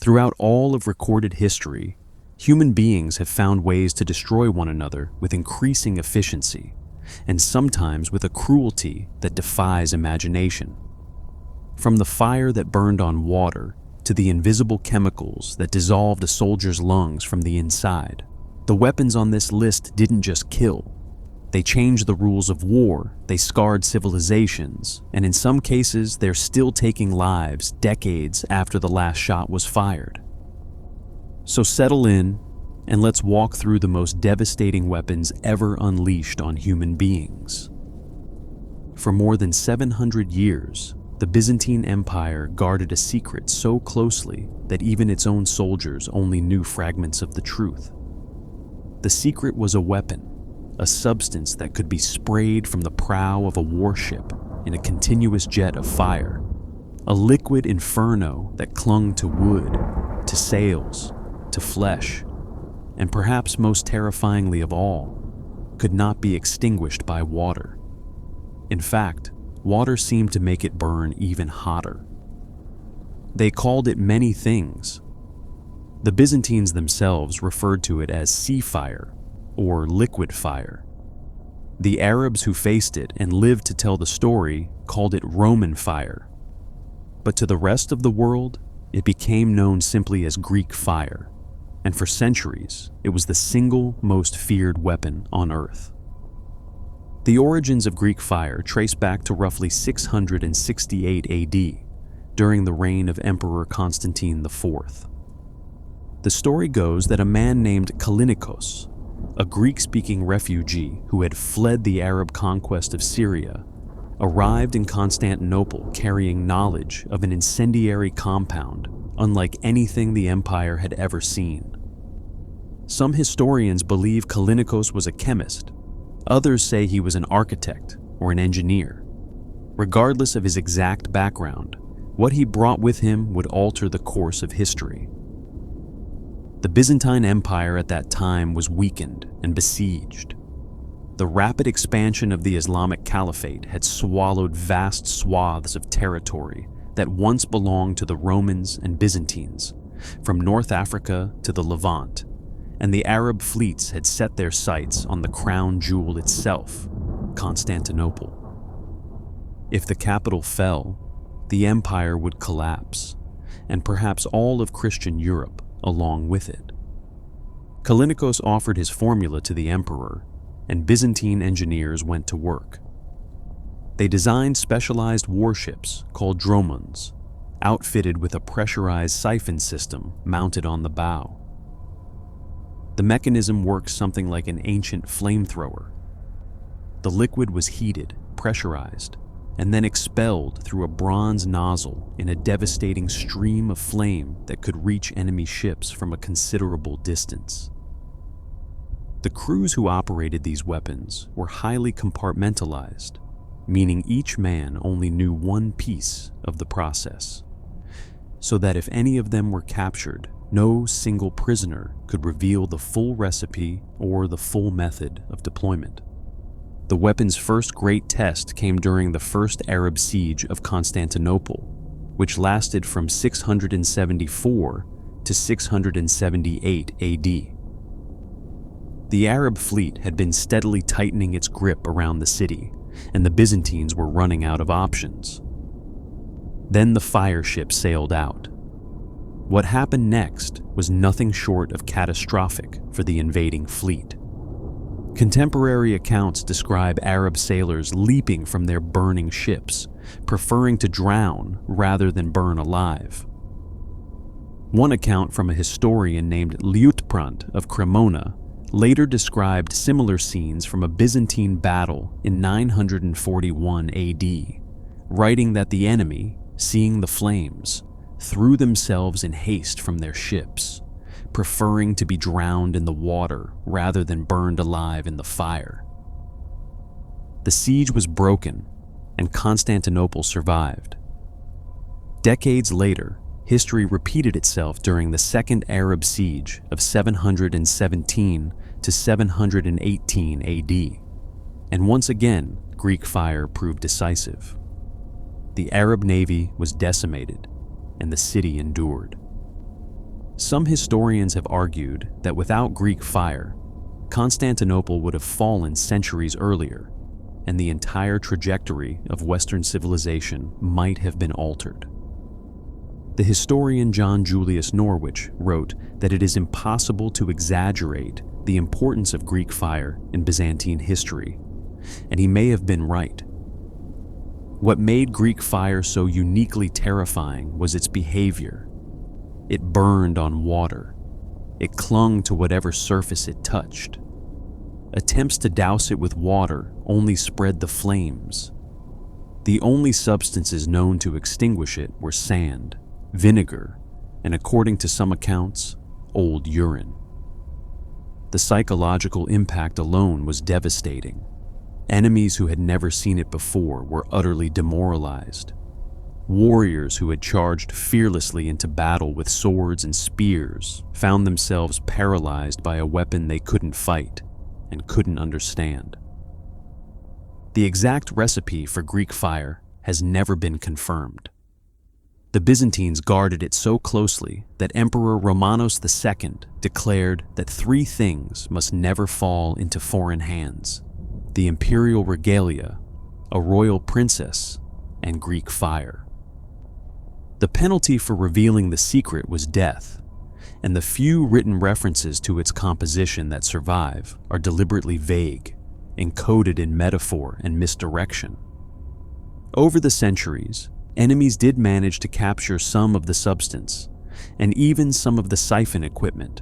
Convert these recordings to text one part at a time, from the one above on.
Throughout all of recorded history, human beings have found ways to destroy one another with increasing efficiency, and sometimes with a cruelty that defies imagination. From the fire that burned on water to the invisible chemicals that dissolved a soldier's lungs from the inside, the weapons on this list didn't just kill. They changed the rules of war, they scarred civilizations, and in some cases, they're still taking lives decades after the last shot was fired. So settle in, and let's walk through the most devastating weapons ever unleashed on human beings. For more than 700 years, the Byzantine Empire guarded a secret so closely that even its own soldiers only knew fragments of the truth. The secret was a weapon, a substance that could be sprayed from the prow of a warship in a continuous jet of fire, a liquid inferno that clung to wood, to sails, to flesh, and perhaps most terrifyingly of all, could not be extinguished by water. In fact, water seemed to make it burn even hotter. They called it many things. The Byzantines themselves referred to it as sea fire or liquid fire. The Arabs who faced it and lived to tell the story called it Roman fire. But to the rest of the world, it became known simply as Greek fire, and for centuries, it was the single most feared weapon on Earth. The origins of Greek fire trace back to roughly 668 AD, during the reign of Emperor Constantine IV. The story goes that a man named Kallinikos, a Greek-speaking refugee who had fled the Arab conquest of Syria, arrived in Constantinople carrying knowledge of an incendiary compound unlike anything the empire had ever seen. Some historians believe Kallinikos was a chemist. Others say he was an architect or an engineer. Regardless of his exact background, what he brought with him would alter the course of history. The Byzantine Empire at that time was weakened and besieged. The rapid expansion of the Islamic Caliphate had swallowed vast swaths of territory that once belonged to the Romans and Byzantines, from North Africa to the Levant, and the Arab fleets had set their sights on the crown jewel itself, Constantinople. If the capital fell, the empire would collapse, and perhaps all of Christian Europe along with it. Kallinikos offered his formula to the emperor, and Byzantine engineers went to work. They designed specialized warships called dromuns, outfitted with a pressurized siphon system mounted on the bow. The mechanism worked something like an ancient flamethrower. The liquid was heated, pressurized, and then expelled through a bronze nozzle in a devastating stream of flame that could reach enemy ships from a considerable distance. The crews who operated these weapons were highly compartmentalized, meaning each man only knew one piece of the process, so that if any of them were captured, no single prisoner could reveal the full recipe or the full method of deployment. The weapon's first great test came during the First Arab Siege of Constantinople, which lasted from 674 to 678 AD. The Arab fleet had been steadily tightening its grip around the city, and the Byzantines were running out of options. Then the fire ship sailed out. What happened next was nothing short of catastrophic for the invading fleet. Contemporary accounts describe Arab sailors leaping from their burning ships, preferring to drown rather than burn alive. One account from a historian named Liutprand of Cremona later described similar scenes from a Byzantine battle in 941 AD, writing that the enemy, seeing the flames, threw themselves in haste from their ships, preferring to be drowned in the water rather than burned alive in the fire. The siege was broken, and Constantinople survived. Decades later, history repeated itself during the Second Arab Siege of 717 to 718 AD, and once again, Greek fire proved decisive. The Arab navy was decimated, and the city endured. Some historians have argued that without Greek fire, Constantinople would have fallen centuries earlier, and the entire trajectory of Western civilization might have been altered. The historian John Julius Norwich wrote that it is impossible to exaggerate the importance of Greek fire in Byzantine history, and he may have been right. What made Greek fire so uniquely terrifying was its behavior. It burned on water. It clung to whatever surface it touched. Attempts to douse it with water only spread the flames. The only substances known to extinguish it were sand, vinegar, and according to some accounts, old urine. The psychological impact alone was devastating. Enemies who had never seen it before were utterly demoralized. Warriors who had charged fearlessly into battle with swords and spears found themselves paralyzed by a weapon they couldn't fight and couldn't understand. The exact recipe for Greek fire has never been confirmed. The Byzantines guarded it so closely that Emperor Romanos II declared that 3 things must never fall into foreign hands: the imperial regalia, a royal princess, and Greek fire. The penalty for revealing the secret was death, and the few written references to its composition that survive are deliberately vague, encoded in metaphor and misdirection. Over the centuries, enemies did manage to capture some of the substance, and even some of the siphon equipment,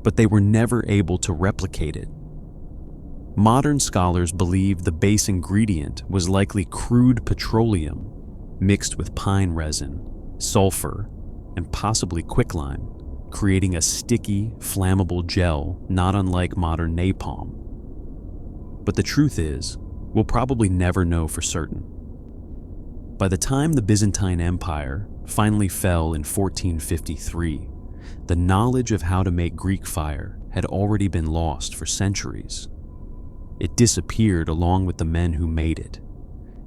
but they were never able to replicate it. Modern scholars believe the base ingredient was likely crude petroleum mixed with pine resin, sulfur, and possibly quicklime, creating a sticky, flammable gel not unlike modern napalm. But the truth is, we'll probably never know for certain. By the time the Byzantine Empire finally fell in 1453, the knowledge of how to make Greek fire had already been lost for centuries. It disappeared along with the men who made it,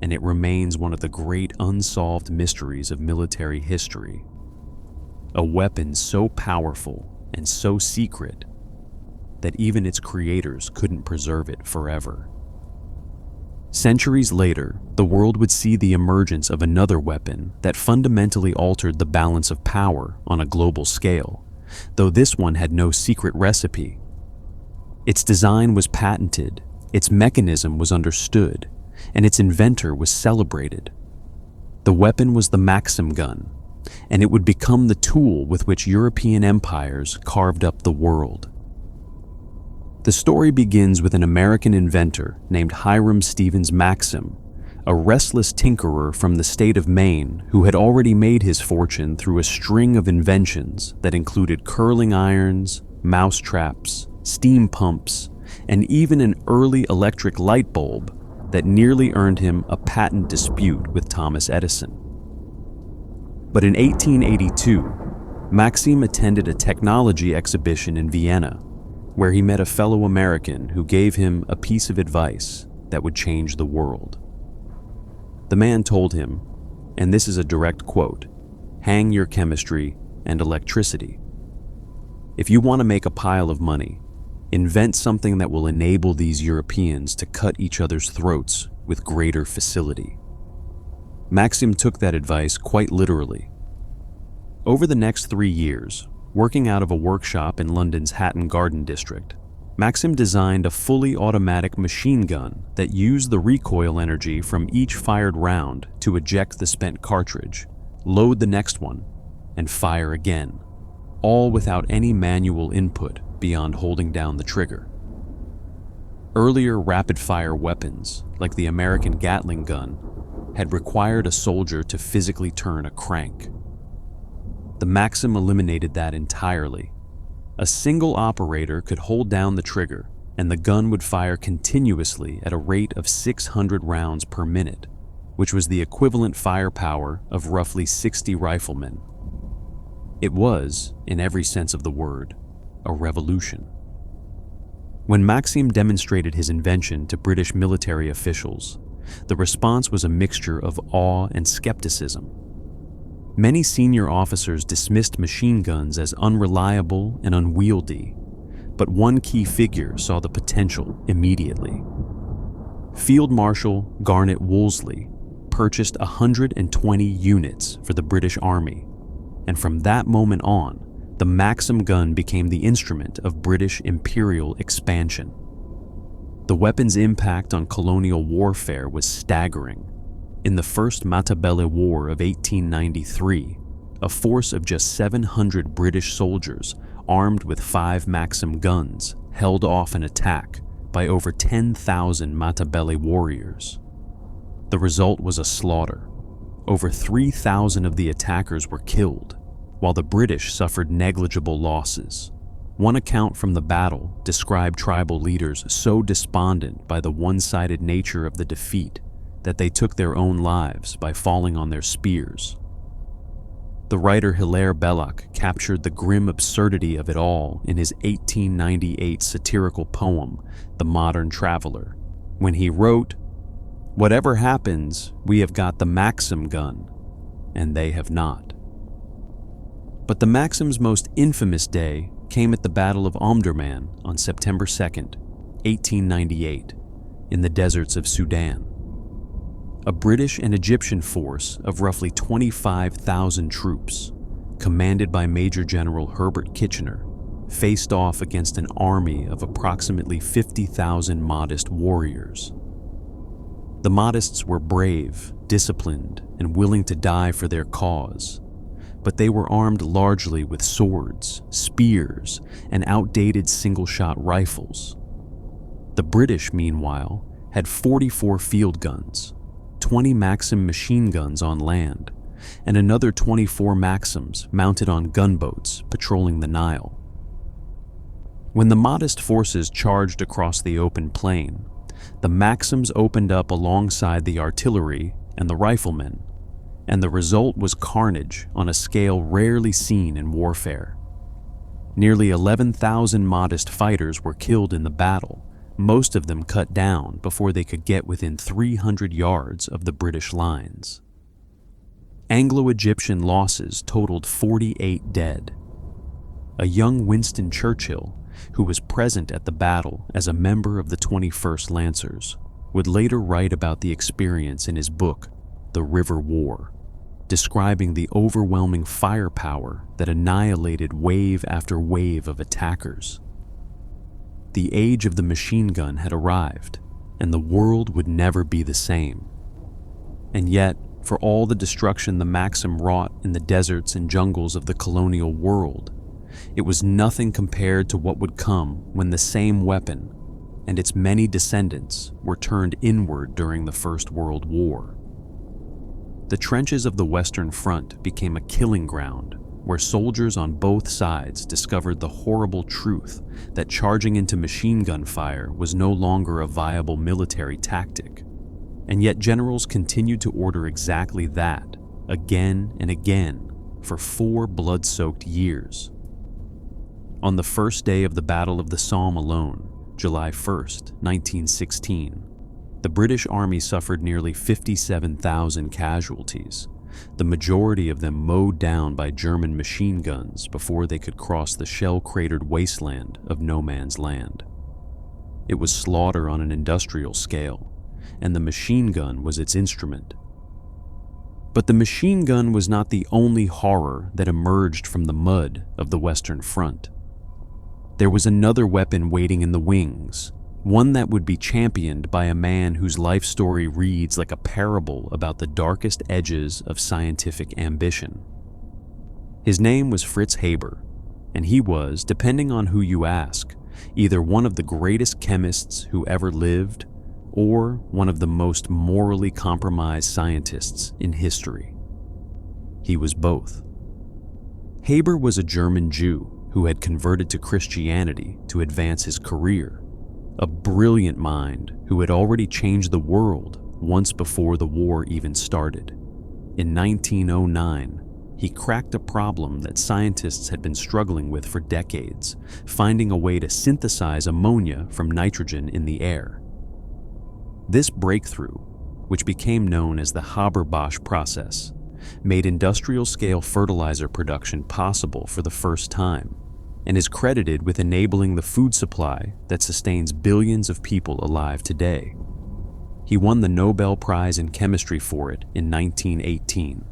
and it remains one of the great unsolved mysteries of military history. A weapon so powerful and so secret that even its creators couldn't preserve it forever. Centuries later, the world would see the emergence of another weapon that fundamentally altered the balance of power on a global scale, though this one had no secret recipe. Its design was patented, its mechanism was understood, and its inventor was celebrated. The weapon was the Maxim gun, and it would become the tool with which European empires carved up the world. The story begins with an American inventor named Hiram Stevens Maxim, a restless tinkerer from the state of Maine who had already made his fortune through a string of inventions that included curling irons, mouse traps, steam pumps, and even an early electric light bulb that nearly earned him a patent dispute with Thomas Edison. But in 1882, Maxim attended a technology exhibition in Vienna, where he met a fellow American who gave him a piece of advice that would change the world. The man told him, and this is a direct quote, "Hang your chemistry and electricity. If you want to make a pile of money, invent something that will enable these Europeans to cut each other's throats with greater facility." Maxim took that advice quite literally. Over the next 3 years, working out of a workshop in London's Hatton Garden district, Maxim designed a fully automatic machine gun that used the recoil energy from each fired round to eject the spent cartridge, load the next one, and fire again, all without any manual input beyond holding down the trigger. Earlier rapid-fire weapons, like the American Gatling gun, had required a soldier to physically turn a crank. The Maxim eliminated that entirely. A single operator could hold down the trigger, and the gun would fire continuously at a rate of 600 rounds per minute, which was the equivalent firepower of roughly 60 riflemen. It was, in every sense of the word, a revolution. When Maxim demonstrated his invention to British military officials, the response was a mixture of awe and skepticism. Many senior officers dismissed machine guns as unreliable and unwieldy, but one key figure saw the potential immediately. Field Marshal Garnet Wolseley purchased 120 units for the British Army, and from that moment on, the Maxim gun became the instrument of British imperial expansion. The weapon's impact on colonial warfare was staggering. In the First Matabele War of 1893, a force of just 700 British soldiers armed with 5 Maxim guns held off an attack by over 10,000 Matabele warriors. The result was a slaughter. Over 3,000 of the attackers were killed, while the British suffered negligible losses. One account from the battle described tribal leaders so despondent by the one-sided nature of the defeat that they took their own lives by falling on their spears. The writer Hilaire Belloc captured the grim absurdity of it all in his 1898 satirical poem, The Modern Traveler, when he wrote, "Whatever happens, we have got the Maxim gun, and they have not." But the Maxim's most infamous day came at the Battle of Omdurman on September 2nd, 1898, in the deserts of Sudan. A British and Egyptian force of roughly 25,000 troops, commanded by Major General Herbert Kitchener, faced off against an army of approximately 50,000 Mahdist warriors. The Mahdists were brave, disciplined, and willing to die for their cause, but they were armed largely with swords, spears, and outdated single-shot rifles. The British, meanwhile, had 44 field guns, 20 Maxim machine guns on land, and another 24 Maxims mounted on gunboats patrolling the Nile. When the Mahdist forces charged across the open plain, the Maxims opened up alongside the artillery and the riflemen, and the result was carnage on a scale rarely seen in warfare. Nearly 11,000 Mahdist fighters were killed in the battle, most of them cut down before they could get within 300 yards of the British lines. Anglo-Egyptian losses totaled 48 dead. A young Winston Churchill, who was present at the battle as a member of the 21st Lancers, would later write about the experience in his book, The River War, describing the overwhelming firepower that annihilated wave after wave of attackers. The age of the machine gun had arrived, and the world would never be the same. And yet, for all the destruction the Maxim wrought in the deserts and jungles of the colonial world, it was nothing compared to what would come when the same weapon and its many descendants were turned inward during the First World War. The trenches of the Western Front became a killing ground where soldiers on both sides discovered the horrible truth that charging into machine gun fire was no longer a viable military tactic. And yet generals continued to order exactly that, again and again, for 4 blood-soaked years. On the first day of the Battle of the Somme alone, July 1st, 1916, the British Army suffered nearly 57,000 casualties, the majority of them mowed down by German machine guns before they could cross the shell-cratered wasteland of no man's land. It was slaughter on an industrial scale, and the machine gun was its instrument. But the machine gun was not the only horror that emerged from the mud of the Western Front. There was another weapon waiting in the wings, one that would be championed by a man whose life story reads like a parable about the darkest edges of scientific ambition. His name was Fritz Haber, and he was, depending on who you ask, either one of the greatest chemists who ever lived or one of the most morally compromised scientists in history. He was both. Haber was a German Jew who had converted to Christianity to advance his career, a brilliant mind who had already changed the world once before the war even started. In 1909, he cracked a problem that scientists had been struggling with for decades, finding a way to synthesize ammonia from nitrogen in the air. This breakthrough, which became known as the Haber-Bosch process, made industrial-scale fertilizer production possible for the first time, and is credited with enabling the food supply that sustains billions of people alive today. He won the Nobel Prize in Chemistry for it in 1918.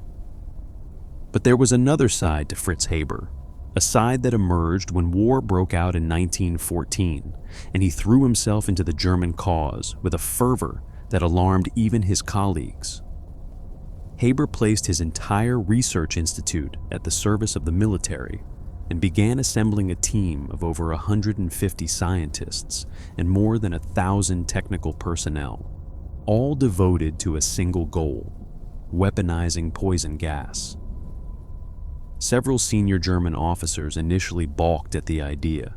But there was another side to Fritz Haber, a side that emerged when war broke out in 1914, and he threw himself into the German cause with a fervor that alarmed even his colleagues. Haber placed his entire research institute at the service of the military and began assembling a team of over 150 scientists and more than 1,000 technical personnel, all devoted to a single goal: weaponizing poison gas. Several senior German officers initially balked at the idea.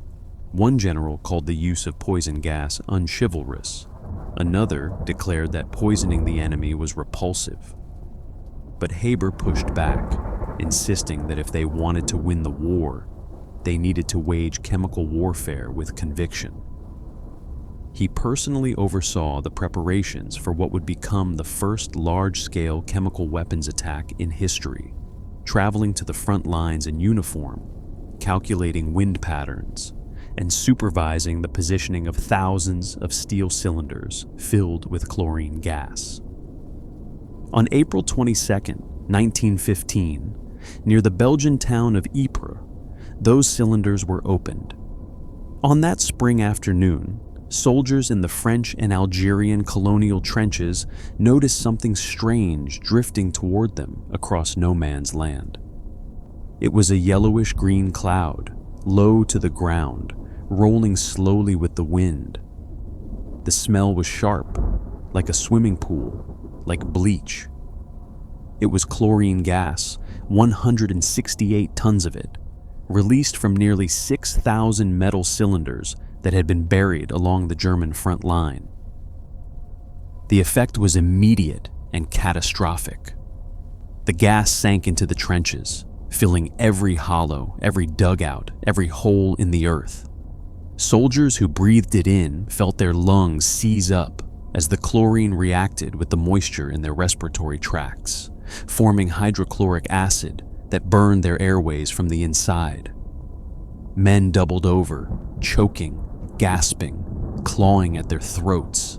One general called the use of poison gas unchivalrous. Another declared that poisoning the enemy was repulsive. But Haber pushed back, insisting that if they wanted to win the war, they needed to wage chemical warfare with conviction. He personally oversaw the preparations for what would become the first large-scale chemical weapons attack in history, traveling to the front lines in uniform, calculating wind patterns, and supervising the positioning of thousands of steel cylinders filled with chlorine gas. On April 22, 1915, near the Belgian town of Ypres, those cylinders were opened. On that spring afternoon, soldiers in the French and Algerian colonial trenches noticed something strange drifting toward them across no man's land. It was a yellowish-green cloud, low to the ground, rolling slowly with the wind. The smell was sharp, like a swimming pool, like bleach. It was chlorine gas, 168 tons of it, released from nearly 6,000 metal cylinders that had been buried along the German front line. The effect was immediate and catastrophic. The gas sank into the trenches, filling every hollow, every dugout, every hole in the earth. Soldiers who breathed it in felt their lungs seize up as the chlorine reacted with the moisture in their respiratory tracts, forming hydrochloric acid that burned their airways from the inside. Men doubled over, choking, gasping, clawing at their throats.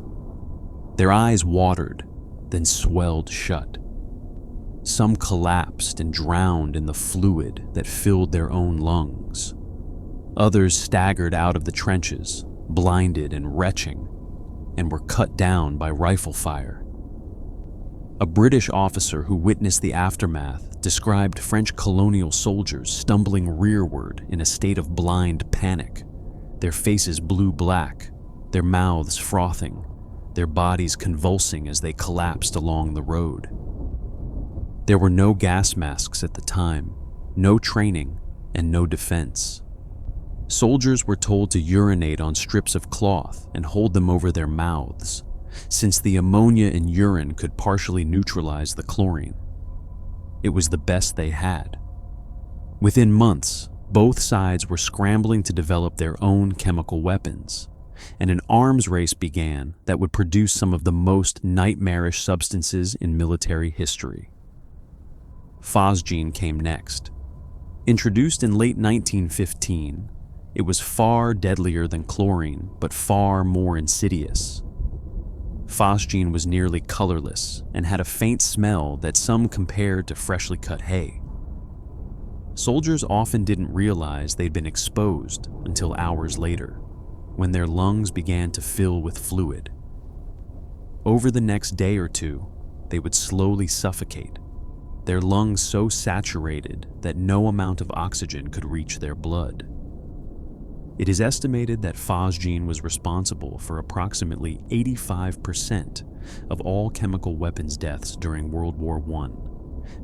Their eyes watered, then swelled shut. Some collapsed and drowned in the fluid that filled their own lungs. Others staggered out of the trenches, blinded and retching, and were cut down by rifle fire. A British officer who witnessed the aftermath described French colonial soldiers stumbling rearward in a state of blind panic, their faces blue-black, their mouths frothing, their bodies convulsing as they collapsed along the road. There were no gas masks at the time, no training, and no defense. Soldiers were told to urinate on strips of cloth and hold them over their mouths, since the ammonia in urine could partially neutralize the chlorine. It was the best they had. Within months, both sides were scrambling to develop their own chemical weapons, and an arms race began that would produce some of the most nightmarish substances in military history. Phosgene came next. Introduced in late 1915, it was far deadlier than chlorine, but far more insidious. Phosgene was nearly colorless and had a faint smell that some compared to freshly cut hay. Soldiers often didn't realize they'd been exposed until hours later, when their lungs began to fill with fluid. Over the next day or two, they would slowly suffocate, their lungs so saturated that no amount of oxygen could reach their blood. It is estimated that phosgene was responsible for approximately 85% of all chemical weapons deaths during World War I,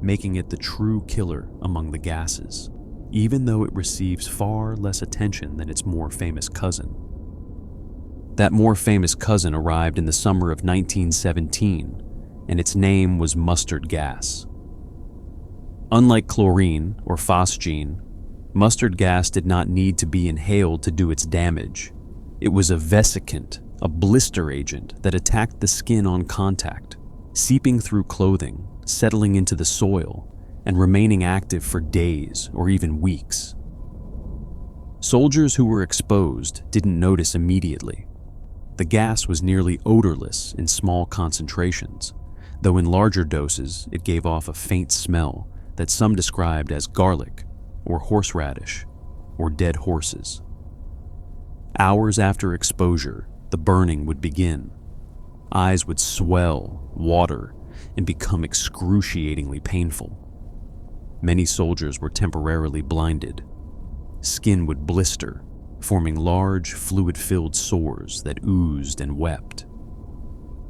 making it the true killer among the gases, even though it receives far less attention than its more famous cousin. That more famous cousin arrived in the summer of 1917, and its name was mustard gas. Unlike chlorine or phosgene, mustard gas did not need to be inhaled to do its damage. It was a vesicant, a blister agent that attacked the skin on contact, seeping through clothing settling into the soil and remaining active for days or even weeks. Soldiers who were exposed didn't notice immediately. The gas was nearly odorless in small concentrations, though in larger doses it gave off a faint smell that some described as garlic or horseradish or dead horses. Hours after exposure, the burning would begin. Eyes would swell, water, and become excruciatingly painful. Many soldiers were temporarily blinded. Skin would blister, forming large, fluid-filled sores that oozed and wept.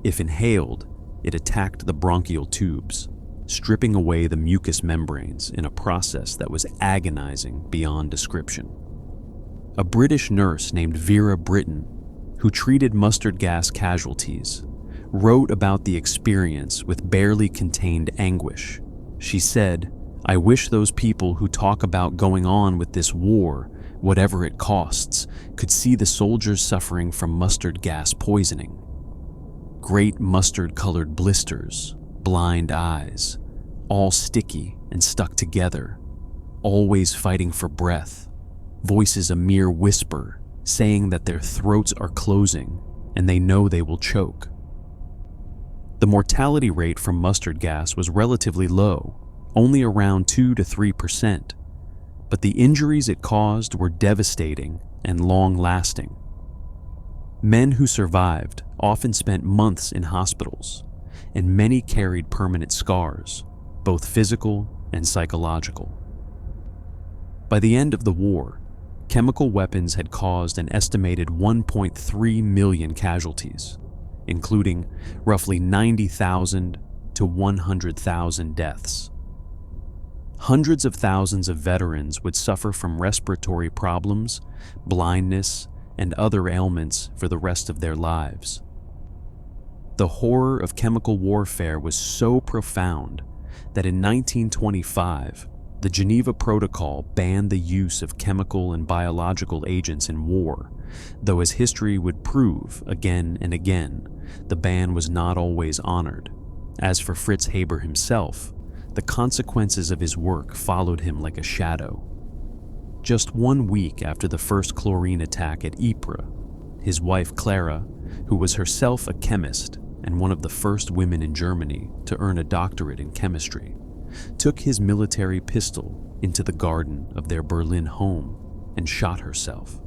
If inhaled, it attacked the bronchial tubes, stripping away the mucous membranes in a process that was agonizing beyond description. A British nurse named Vera Britton, who treated mustard gas casualties, wrote about the experience with barely contained anguish. She said, "I wish those people who talk about going on with this war, whatever it costs, could see the soldiers suffering from mustard gas poisoning. Great mustard-colored blisters, blind eyes, all sticky and stuck together, always fighting for breath, voices a mere whisper, saying that their throats are closing and they know they will choke." The mortality rate from mustard gas was relatively low, only around 2 to 3%, but the injuries it caused were devastating and long-lasting. Men who survived often spent months in hospitals, and many carried permanent scars, both physical and psychological. By the end of the war, chemical weapons had caused an estimated 1.3 million casualties, including roughly 90,000 to 100,000 deaths. Hundreds of thousands of veterans would suffer from respiratory problems, blindness, and other ailments for the rest of their lives. The horror of chemical warfare was so profound that in 1925, the Geneva Protocol banned the use of chemical and biological agents in war, though as history would prove again and again, the ban was not always honored. As for Fritz Haber himself, the consequences of his work followed him like a shadow. Just 1 week after the first chlorine attack at Ypres, his wife Clara, who was herself a chemist and one of the first women in Germany to earn a doctorate in chemistry, took his military pistol into the garden of their Berlin home and shot herself.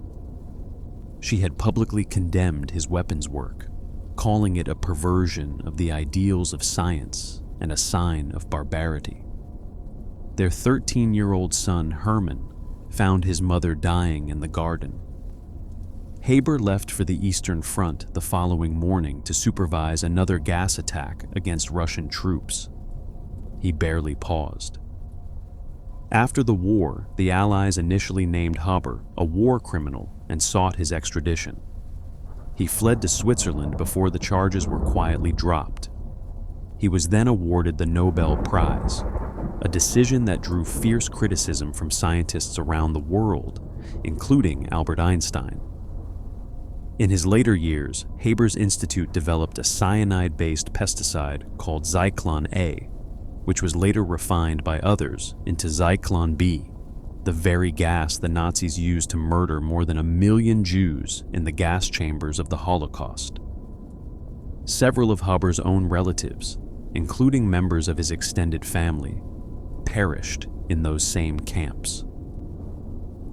She had publicly condemned his weapons work, calling it a perversion of the ideals of science and a sign of barbarity. Their 13-year-old son, Hermann, found his mother dying in the garden. Haber left for the Eastern Front the following morning to supervise another gas attack against Russian troops. He barely paused. After the war, the Allies initially named Haber a war criminal and sought his extradition. He fled to Switzerland before the charges were quietly dropped. He was then awarded the Nobel Prize, a decision that drew fierce criticism from scientists around the world, including Albert Einstein. In his later years, Haber's institute developed a cyanide-based pesticide called Zyklon A, which was later refined by others into Zyklon B, the very gas the Nazis used to murder more than 1 million Jews in the gas chambers of the Holocaust. Several of Haber's own relatives, including members of his extended family, perished in those same camps.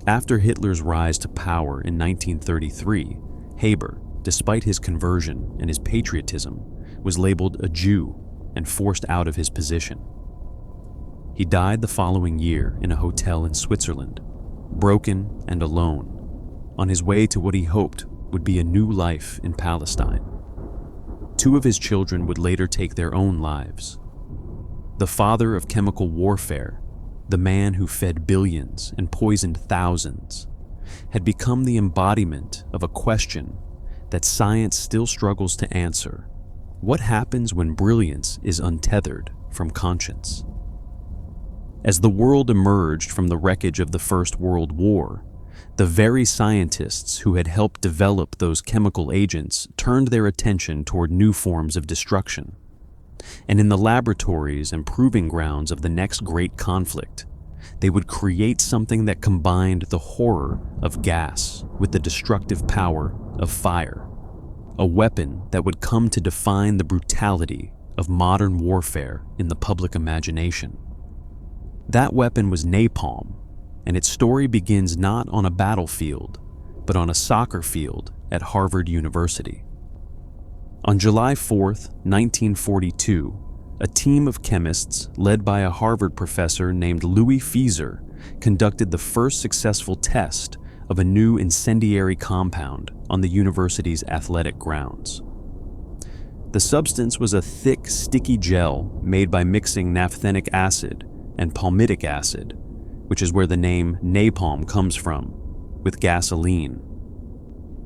After Hitler's rise to power in 1933, Haber, despite his conversion and his patriotism, was labeled a Jew and forced out of his position. He died the following year in a hotel in Switzerland, broken and alone, on his way to what he hoped would be a new life in Palestine. 2 of his children would later take their own lives. The father of chemical warfare, the man who fed billions and poisoned thousands, had become the embodiment of a question that science still struggles to answer. What happens when brilliance is untethered from conscience? As the world emerged from the wreckage of the First World War, the very scientists who had helped develop those chemical agents turned their attention toward new forms of destruction. And in the laboratories and proving grounds of the next great conflict, they would create something that combined the horror of gas with the destructive power of fire, a weapon that would come to define the brutality of modern warfare in the public imagination. That weapon was napalm, and its story begins not on a battlefield, but on a soccer field at Harvard University. On July 4th, 1942, a team of chemists led by a Harvard professor named Louis Fieser conducted the first successful test of a new incendiary compound on the university's athletic grounds. The substance was a thick, sticky gel made by mixing naphthenic acid and palmitic acid, which is where the name napalm comes from, with gasoline.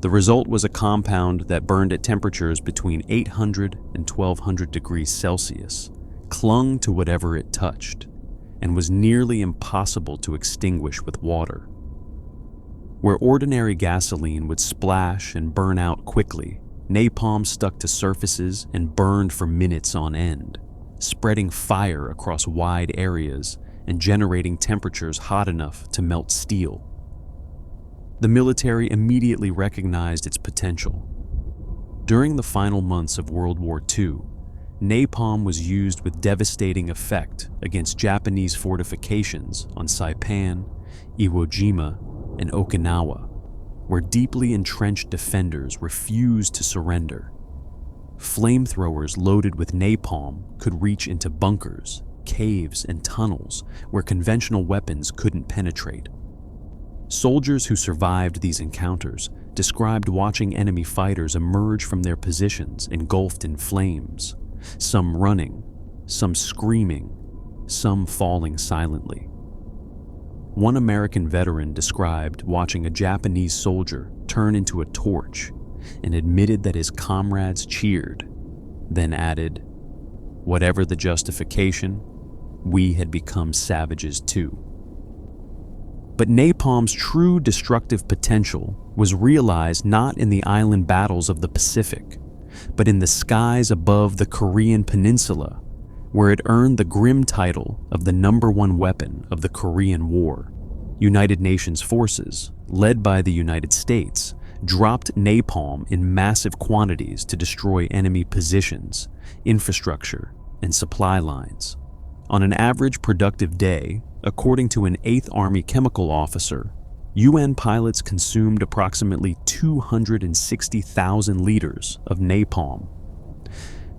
The result was a compound that burned at temperatures between 800 and 1200 degrees Celsius, clung to whatever it touched, and was nearly impossible to extinguish with water. Where ordinary gasoline would splash and burn out quickly, napalm stuck to surfaces and burned for minutes on end, spreading fire across wide areas and generating temperatures hot enough to melt steel. The military immediately recognized its potential. During the final months of World War II, napalm was used with devastating effect against Japanese fortifications on Saipan, Iwo Jima, and Okinawa, where deeply entrenched defenders refused to surrender. Flamethrowers loaded with napalm could reach into bunkers, caves, and tunnels where conventional weapons couldn't penetrate. Soldiers who survived these encounters described watching enemy fighters emerge from their positions engulfed in flames, some running, some screaming, some falling silently. One American veteran described watching a Japanese soldier turn into a torch and admitted that his comrades cheered, then added, "Whatever the justification, we had become savages too." But napalm's true destructive potential was realized not in the island battles of the Pacific, but in the skies above the Korean Peninsula, where it earned the grim title of the #1 weapon of the Korean War. United Nations forces, led by the United States, dropped napalm in massive quantities to destroy enemy positions, infrastructure, and supply lines. On an average productive day, according to an 8th Army chemical officer, UN pilots consumed approximately 260,000 liters of napalm.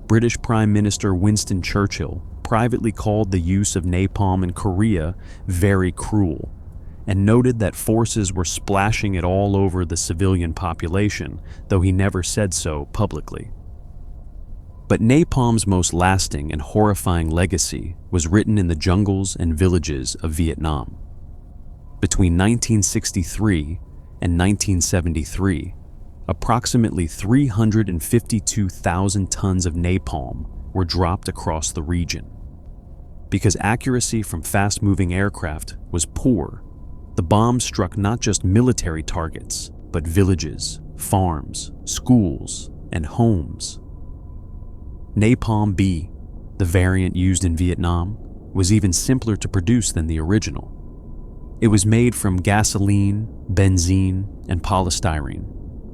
British Prime Minister Winston Churchill privately called the use of napalm in Korea very cruel, and noted that forces were splashing it all over the civilian population, though he never said so publicly. But napalm's most lasting and horrifying legacy was written in the jungles and villages of Vietnam. Between 1963 and 1973, approximately 352,000 tons of napalm were dropped across the region. Because accuracy from fast-moving aircraft was poor, the bombs struck not just military targets, but villages, farms, schools, and homes. Napalm B, the variant used in Vietnam, was even simpler to produce than the original. It was made from gasoline, benzene, and polystyrene,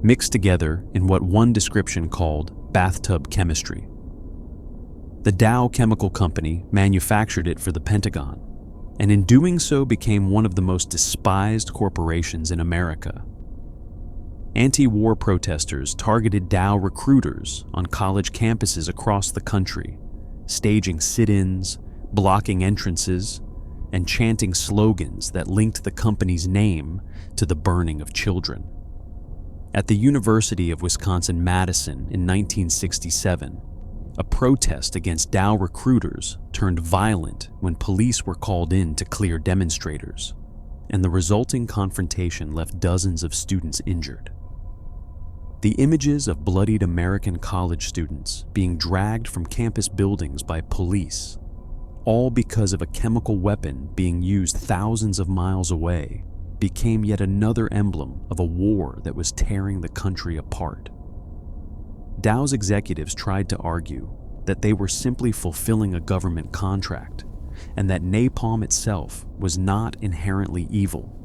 mixed together in what one description called bathtub chemistry. The Dow Chemical Company manufactured it for the Pentagon, and in doing so became one of the most despised corporations in America. Anti-war protesters targeted Dow recruiters on college campuses across the country, staging sit-ins, blocking entrances, and chanting slogans that linked the company's name to the burning of children. At the University of Wisconsin-Madison in 1967, a protest against Dow recruiters turned violent when police were called in to clear demonstrators, and the resulting confrontation left dozens of students injured. The images of bloodied American college students being dragged from campus buildings by police, all because of a chemical weapon being used thousands of miles away, became yet another emblem of a war that was tearing the country apart. Dow's executives tried to argue that they were simply fulfilling a government contract, and that napalm itself was not inherently evil.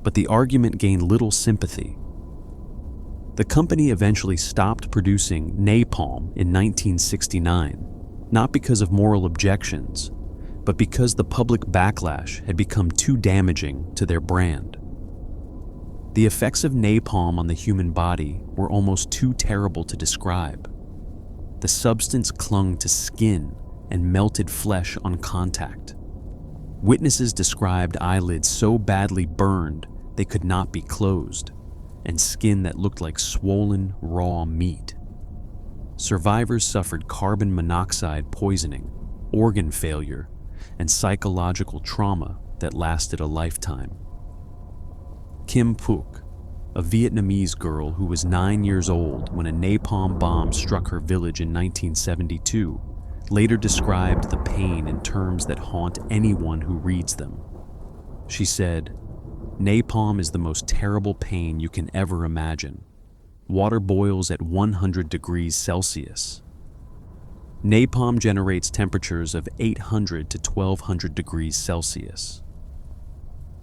But the argument gained little sympathy. The company eventually stopped producing napalm in 1969, not because of moral objections, but because the public backlash had become too damaging to their brand. The effects of napalm on the human body were almost too terrible to describe. The substance clung to skin and melted flesh on contact. Witnesses described eyelids so badly burned they could not be closed, and skin that looked like swollen, raw meat. Survivors suffered carbon monoxide poisoning, organ failure, and psychological trauma that lasted a lifetime. Kim Phuc, a Vietnamese girl who was 9 years old when a napalm bomb struck her village in 1972, later described the pain in terms that haunt anyone who reads them. She said, "Napalm is the most terrible pain you can ever imagine. Water boils at 100 degrees Celsius. Napalm generates temperatures of 800 to 1200 degrees Celsius."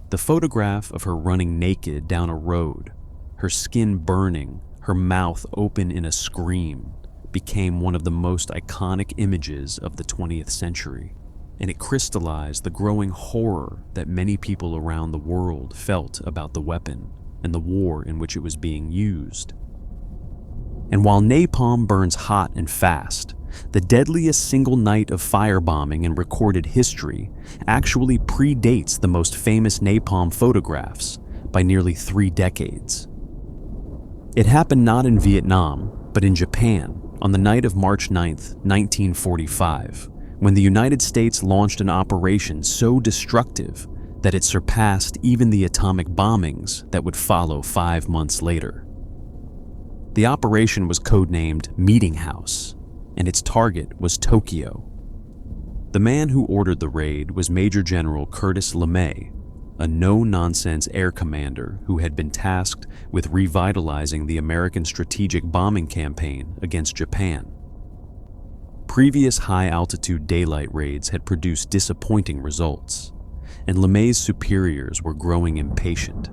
The photograph of her running naked down a road, her skin burning, her mouth open in a scream, became one of the most iconic images of the 20th century, and it crystallized the growing horror that many people around the world felt about the weapon and the war in which it was being used. And while napalm burns hot and fast, the deadliest single night of firebombing in recorded history actually predates the most famous napalm photographs by nearly 3 decades. It happened not in Vietnam, but in Japan on the night of March 9, 1945, when the United States launched an operation so destructive that it surpassed even the atomic bombings that would follow 5 months later. The operation was codenamed Meeting House, and its target was Tokyo. The man who ordered the raid was Major General Curtis LeMay, a no-nonsense air commander who had been tasked with revitalizing the American strategic bombing campaign against Japan. Previous high-altitude daylight raids had produced disappointing results, and LeMay's superiors were growing impatient.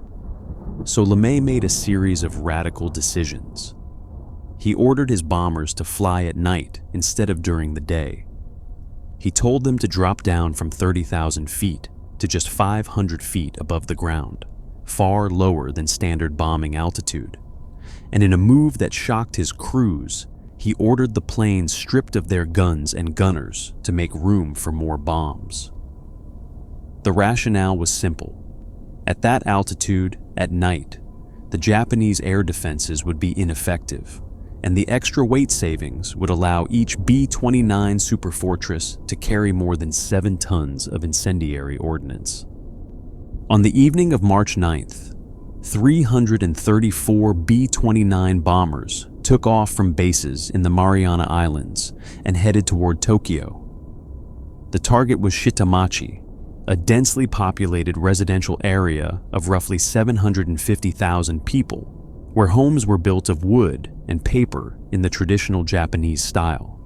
So LeMay made a series of radical decisions. He ordered his bombers to fly at night instead of during the day. He told them to drop down from 30,000 feet to just 500 feet above the ground, far lower than standard bombing altitude. And in a move that shocked his crews, he ordered the planes stripped of their guns and gunners to make room for more bombs. The rationale was simple. At that altitude, at night, the Japanese air defenses would be ineffective, and the extra weight savings would allow each B-29 Superfortress to carry more than 7 tons of incendiary ordnance. On the evening of March 9th, 334 B-29 bombers took off from bases in the Mariana Islands and headed toward Tokyo. The target was Shitamachi, a densely populated residential area of roughly 750,000 people, where homes were built of wood and paper in the traditional Japanese style.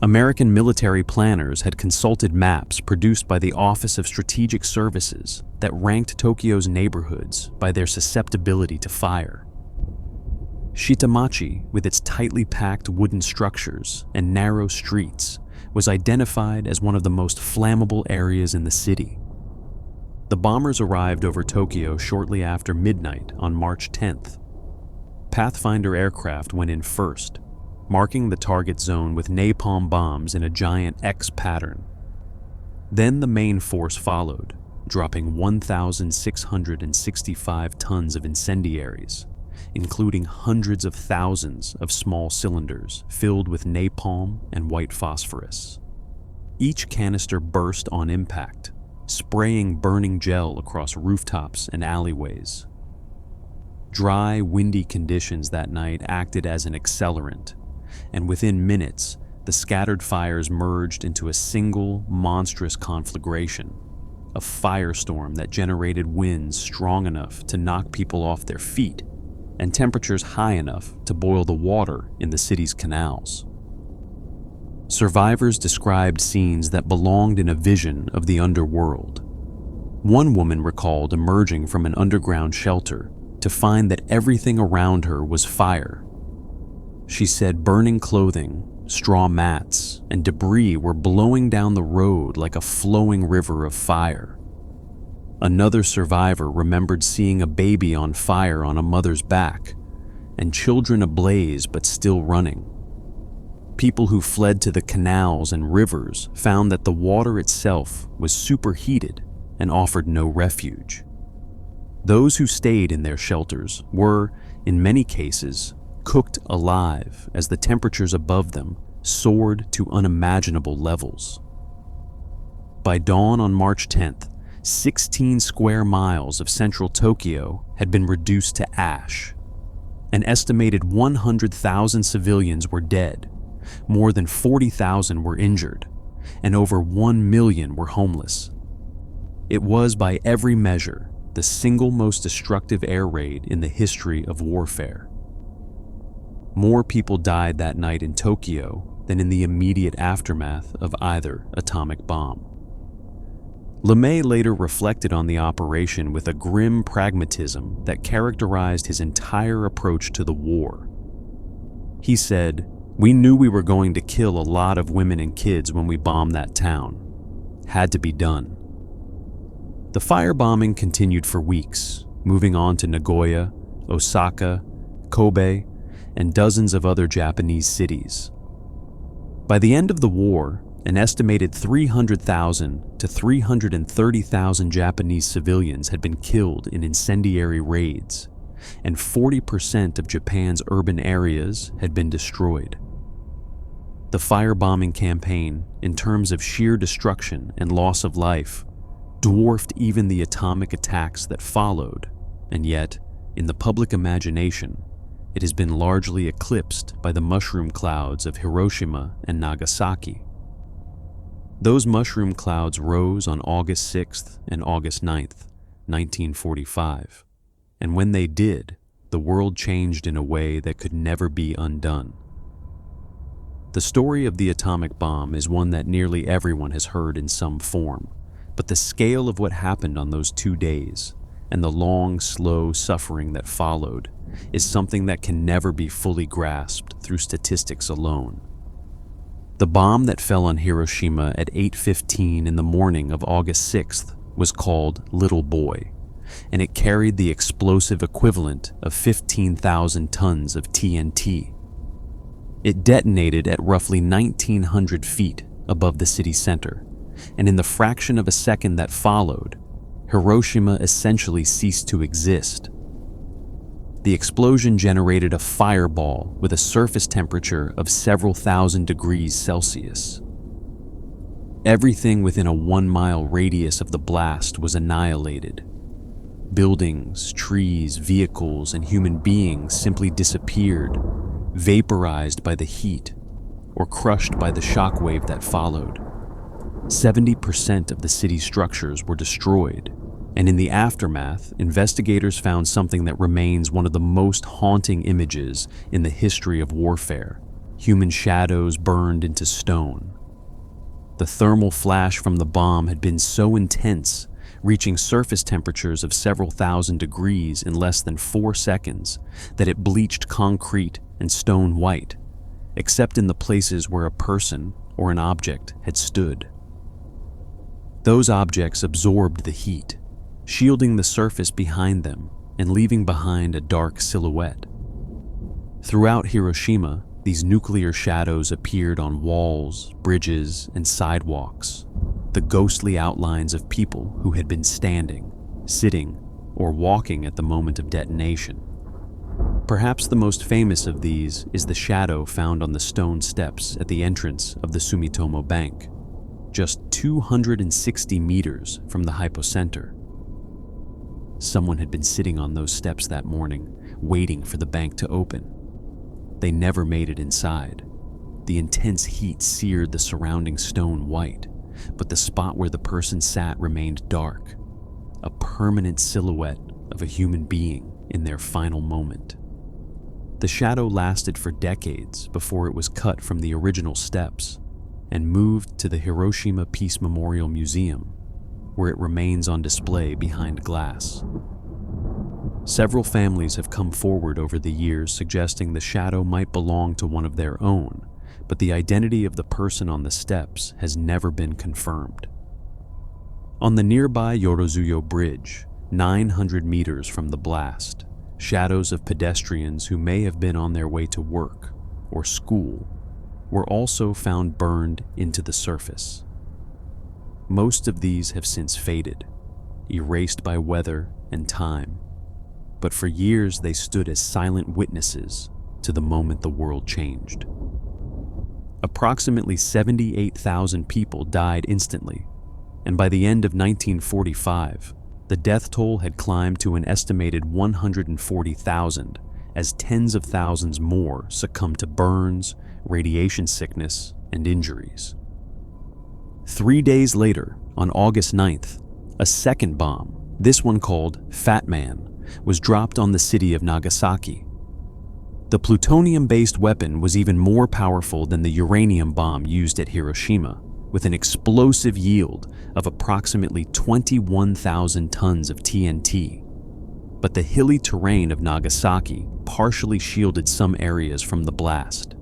American military planners had consulted maps produced by the Office of Strategic Services that ranked Tokyo's neighborhoods by their susceptibility to fire. Shitamachi, with its tightly packed wooden structures and narrow streets, was identified as one of the most flammable areas in the city. The bombers arrived over Tokyo shortly after midnight on March 10th. Pathfinder aircraft went in first, marking the target zone with napalm bombs in a giant X pattern. Then the main force followed, dropping 1,665 tons of incendiaries, including hundreds of thousands of small cylinders filled with napalm and white phosphorus. Each canister burst on impact, spraying burning gel across rooftops and alleyways. Dry, windy conditions that night acted as an accelerant, and within minutes, the scattered fires merged into a single, monstrous conflagration, a firestorm that generated winds strong enough to knock people off their feet and temperatures high enough to boil the water in the city's canals. Survivors described scenes that belonged in a vision of the underworld. One woman recalled emerging from an underground shelter to find that everything around her was fire. She said burning clothing, straw mats, and debris were blowing down the road like a flowing river of fire. Another survivor remembered seeing a baby on fire on a mother's back, and children ablaze but still running. People who fled to the canals and rivers found that the water itself was superheated and offered no refuge. Those who stayed in their shelters were, in many cases, cooked alive as the temperatures above them soared to unimaginable levels. By dawn on March 10th, 16 square miles of central Tokyo had been reduced to ash. An estimated 100,000 civilians were dead, more than 40,000 were injured, and over 1 million were homeless. It was, by every measure, the single most destructive air raid in the history of warfare. More people died that night in Tokyo than in the immediate aftermath of either atomic bomb. LeMay later reflected on the operation with a grim pragmatism that characterized his entire approach to the war. He said, "We knew we were going to kill a lot of women and kids when we bombed that town. Had to be done." The firebombing continued for weeks, moving on to Nagoya, Osaka, Kobe, and dozens of other Japanese cities. By the end of the war, an estimated 300,000 to 330,000 Japanese civilians had been killed in incendiary raids, and 40% of Japan's urban areas had been destroyed. The firebombing campaign, in terms of sheer destruction and loss of life, dwarfed even the atomic attacks that followed, and yet, in the public imagination, it has been largely eclipsed by the mushroom clouds of Hiroshima and Nagasaki. Those mushroom clouds rose on August 6th and August 9th, 1945, and when they did, the world changed in a way that could never be undone. The story of the atomic bomb is one that nearly everyone has heard in some form, but the scale of what happened on those 2 days, and the long, slow suffering that followed, is something that can never be fully grasped through statistics alone. The bomb that fell on Hiroshima at 8:15 in the morning of August 6th was called Little Boy, and it carried the explosive equivalent of 15,000 tons of TNT. It detonated at roughly 1,900 feet above the city center, and in the fraction of a second that followed, Hiroshima essentially ceased to exist. The explosion generated a fireball with a surface temperature of several thousand degrees Celsius. Everything within a 1-mile radius of the blast was annihilated. Buildings, trees, vehicles, and human beings simply disappeared, vaporized by the heat, or crushed by the shockwave that followed. 70% of the city's structures were destroyed, and in the aftermath, investigators found something that remains one of the most haunting images in the history of warfare: human shadows burned into stone. The thermal flash from the bomb had been so intense, reaching surface temperatures of several thousand degrees in less than 4 seconds, that it bleached concrete and stone white, except in the places where a person or an object had stood. Those objects absorbed the heat, shielding the surface behind them and leaving behind a dark silhouette. Throughout Hiroshima, these nuclear shadows appeared on walls, bridges, and sidewalks, the ghostly outlines of people who had been standing, sitting, or walking at the moment of detonation. Perhaps the most famous of these is the shadow found on the stone steps at the entrance of the Sumitomo Bank, just 260 meters from the hypocenter. Someone had been sitting on those steps that morning, waiting for the bank to open. They never made it inside. The intense heat seared the surrounding stone white, but the spot where the person sat remained dark, a permanent silhouette of a human being in their final moment. The shadow lasted for decades before it was cut from the original steps, and moved to the Hiroshima Peace Memorial Museum, where it remains on display behind glass. Several families have come forward over the years suggesting the shadow might belong to one of their own, but the identity of the person on the steps has never been confirmed. On the nearby Yorozuyo Bridge, 900 meters from the blast, shadows of pedestrians who may have been on their way to work or school were also found burned into the surface. Most of these have since faded, erased by weather and time, but for years they stood as silent witnesses to the moment the world changed. Approximately 78,000 people died instantly, and by the end of 1945, the death toll had climbed to an estimated 140,000 as tens of thousands more succumbed to burns, radiation sickness, and injuries. 3 days later, on August 9th, a second bomb, this one called Fat Man, was dropped on the city of Nagasaki. The plutonium-based weapon was even more powerful than the uranium bomb used at Hiroshima, with an explosive yield of approximately 21,000 tons of TNT. But the hilly terrain of Nagasaki partially shielded some areas from the blast.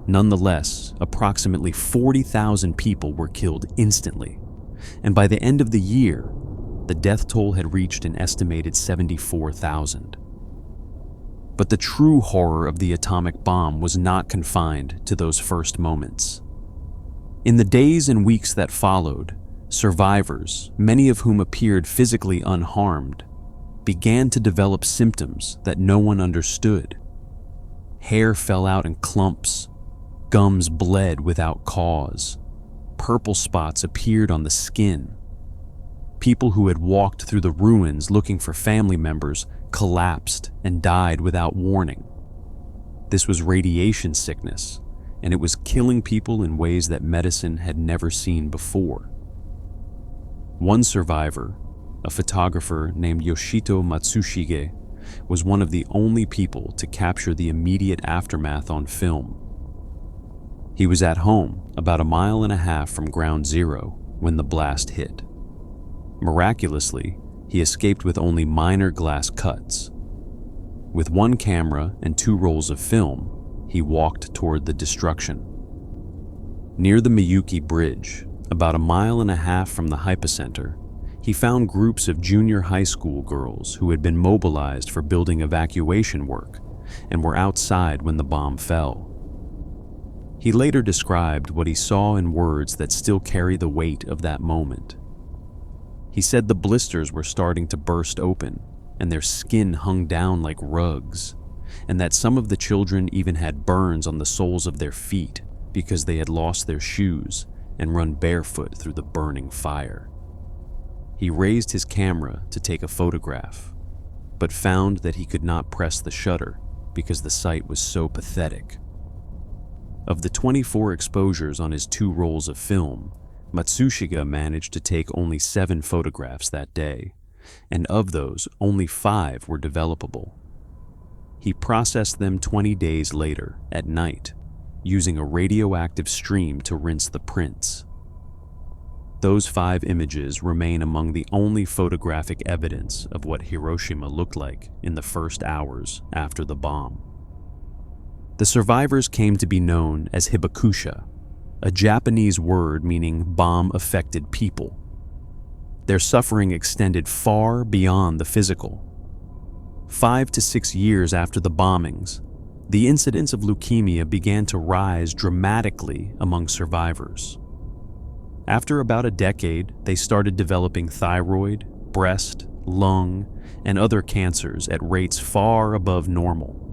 Nonetheless, approximately 40,000 people were killed instantly, and by the end of the year, the death toll had reached an estimated 74,000. But the true horror of the atomic bomb was not confined to those first moments. In the days and weeks that followed, survivors, many of whom appeared physically unharmed, began to develop symptoms that no one understood. Hair fell out in clumps, gums bled without cause, purple spots appeared on the skin. People who had walked through the ruins looking for family members collapsed and died without warning. This was radiation sickness, and it was killing people in ways that medicine had never seen before. One survivor, a photographer named Yoshito Matsushige, was one of the only people to capture the immediate aftermath on film. He was at home about 1.5 miles from ground zero when the blast hit. Miraculously, he escaped with only minor glass cuts. With one camera and 2 rolls of film, he walked toward the destruction. Near the Miyuki Bridge, about 1.5 miles from the hypocenter, he found groups of junior high school girls who had been mobilized for building evacuation work and were outside when the bomb fell. He later described what he saw in words that still carry the weight of that moment. He said the blisters were starting to burst open and their skin hung down like rugs, and that some of the children even had burns on the soles of their feet because they had lost their shoes and run barefoot through the burning fire. He raised his camera to take a photograph, but found that he could not press the shutter because the sight was so pathetic. Of the 24 exposures on his 2 rolls of film, Matsushige managed to take only 7 photographs that day, and of those, only 5 were developable. He processed them 20 days later, at night, using a radioactive stream to rinse the prints. Those 5 images remain among the only photographic evidence of what Hiroshima looked like in the first hours after the bomb. The survivors came to be known as hibakusha, a Japanese word meaning bomb-affected people. Their suffering extended far beyond the physical. 5 to 6 years after the bombings, the incidence of leukemia began to rise dramatically among survivors. After about a decade, they started developing thyroid, breast, lung, and other cancers at rates far above normal.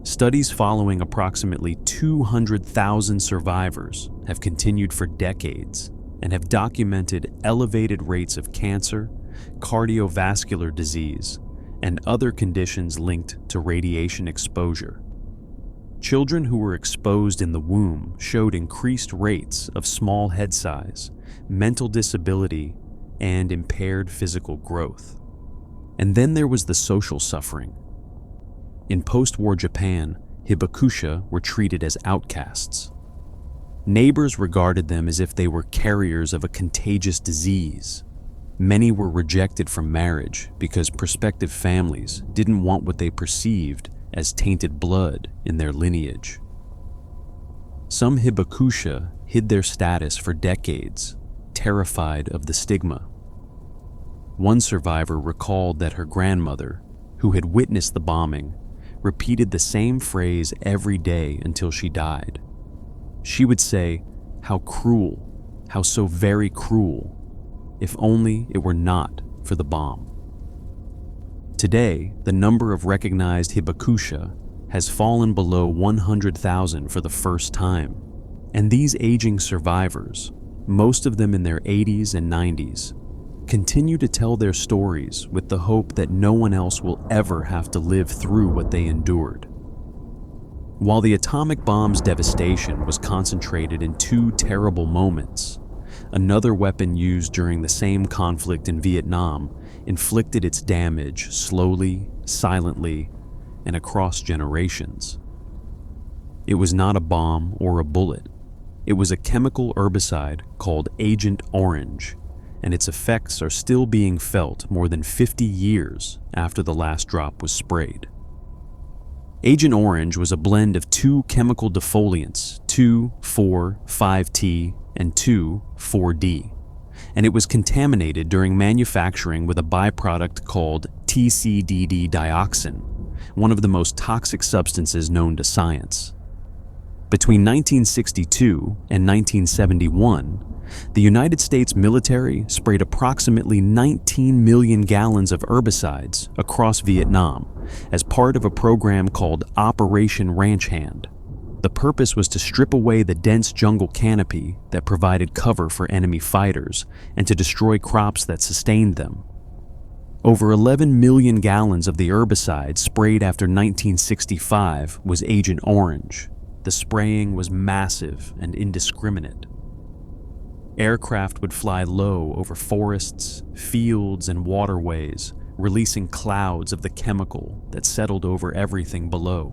Studies following approximately 200,000 survivors have continued for decades and have documented elevated rates of cancer, cardiovascular disease, and other conditions linked to radiation exposure. Children who were exposed in the womb showed increased rates of small head size, mental disability, and impaired physical growth. And then there was the social suffering. In post-war Japan, hibakusha were treated as outcasts. Neighbors regarded them as if they were carriers of a contagious disease. Many were rejected from marriage because prospective families didn't want what they perceived as tainted blood in their lineage. Some hibakusha hid their status for decades, terrified of the stigma. One survivor recalled that her grandmother, who had witnessed the bombing, repeated the same phrase every day until she died. She would say, "How cruel, how so very cruel, if only it were not for the bomb." Today, the number of recognized hibakusha has fallen below 100,000 for the first time, and these aging survivors, most of them in their 80s and 90s, continue to tell their stories with the hope that no one else will ever have to live through what they endured. While the atomic bomb's devastation was concentrated in two terrible moments, another weapon used during the same conflict in Vietnam inflicted its damage slowly, silently, and across generations. It was not a bomb or a bullet. It was a chemical herbicide called Agent Orange, and its effects are still being felt more than 50 years after the last drop was sprayed. Agent Orange was a blend of two chemical defoliants, 2,4,5-T and 2,4-D, and it was contaminated during manufacturing with a byproduct called TCDD dioxin, one of the most toxic substances known to science. Between 1962 and 1971, the United States military sprayed approximately 19 million gallons of herbicides across Vietnam as part of a program called Operation Ranch Hand. The purpose was to strip away the dense jungle canopy that provided cover for enemy fighters and to destroy crops that sustained them. Over 11 million gallons of the herbicide sprayed after 1965 was Agent Orange. The spraying was massive and indiscriminate. Aircraft would fly low over forests, fields, and waterways, releasing clouds of the chemical that settled over everything below.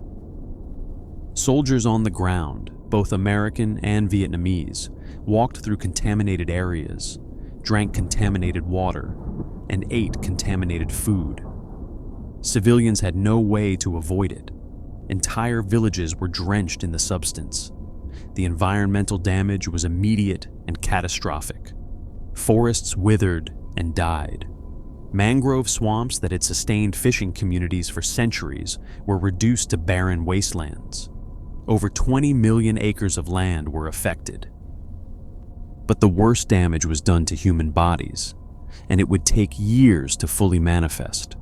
Soldiers on the ground, both American and Vietnamese, walked through contaminated areas, drank contaminated water, and ate contaminated food. Civilians had no way to avoid it. Entire villages were drenched in the substance. The environmental damage was immediate and catastrophic. Forests withered and died. Mangrove swamps that had sustained fishing communities for centuries were reduced to barren wastelands. Over 20 million acres of land were affected. But the worst damage was done to human bodies, and it would take years to fully manifest.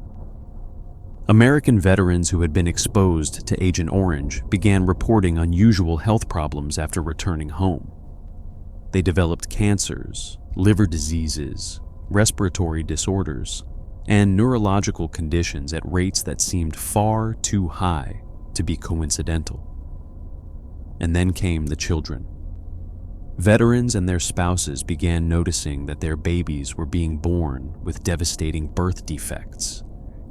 American veterans who had been exposed to Agent Orange began reporting unusual health problems after returning home. They developed cancers, liver diseases, respiratory disorders, and neurological conditions at rates that seemed far too high to be coincidental. And then came the children. Veterans and their spouses began noticing that their babies were being born with devastating birth defects,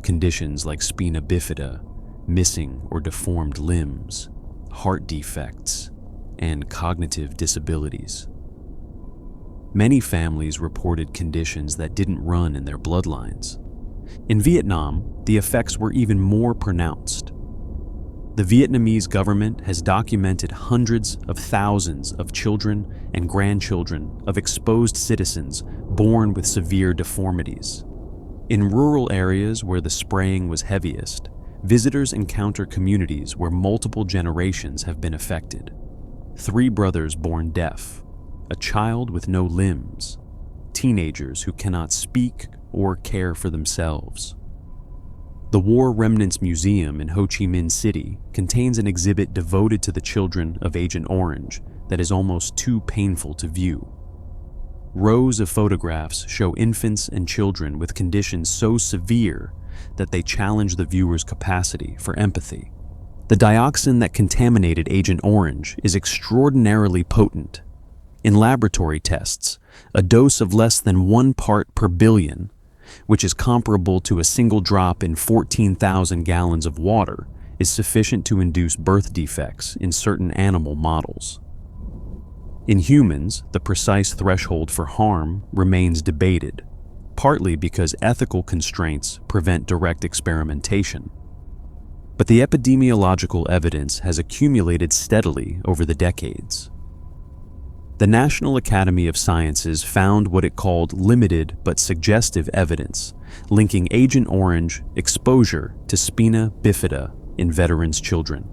conditions like spina bifida, missing or deformed limbs, heart defects, and cognitive disabilities. Many families reported conditions that didn't run in their bloodlines. In Vietnam, the effects were even more pronounced. The Vietnamese government has documented hundreds of thousands of children and grandchildren of exposed citizens born with severe deformities. In rural areas where the spraying was heaviest, visitors encounter communities where multiple generations have been affected. 3 brothers born deaf, a child with no limbs, teenagers who cannot speak or care for themselves. The War Remnants Museum in Ho Chi Minh City contains an exhibit devoted to the children of Agent Orange that is almost too painful to view. Rows of photographs show infants and children with conditions so severe that they challenge the viewer's capacity for empathy. The dioxin that contaminated Agent Orange is extraordinarily potent. In laboratory tests, a dose of less than 1 part per billion, which is comparable to a single drop in 14,000 gallons of water, is sufficient to induce birth defects in certain animal models. In humans, the precise threshold for harm remains debated, partly because ethical constraints prevent direct experimentation. But the epidemiological evidence has accumulated steadily over the decades. The National Academy of Sciences found what it called limited but suggestive evidence linking Agent Orange exposure to spina bifida in veterans' children.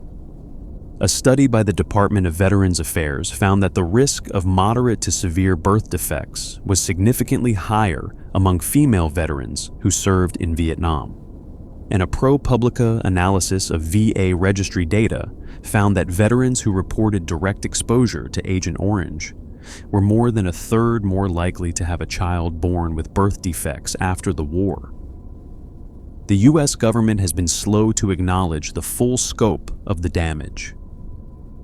A study by the Department of Veterans Affairs found that the risk of moderate to severe birth defects was significantly higher among female veterans who served in Vietnam. And a ProPublica analysis of VA registry data found that veterans who reported direct exposure to Agent Orange were more than a third more likely to have a child born with birth defects after the war. The US government has been slow to acknowledge the full scope of the damage.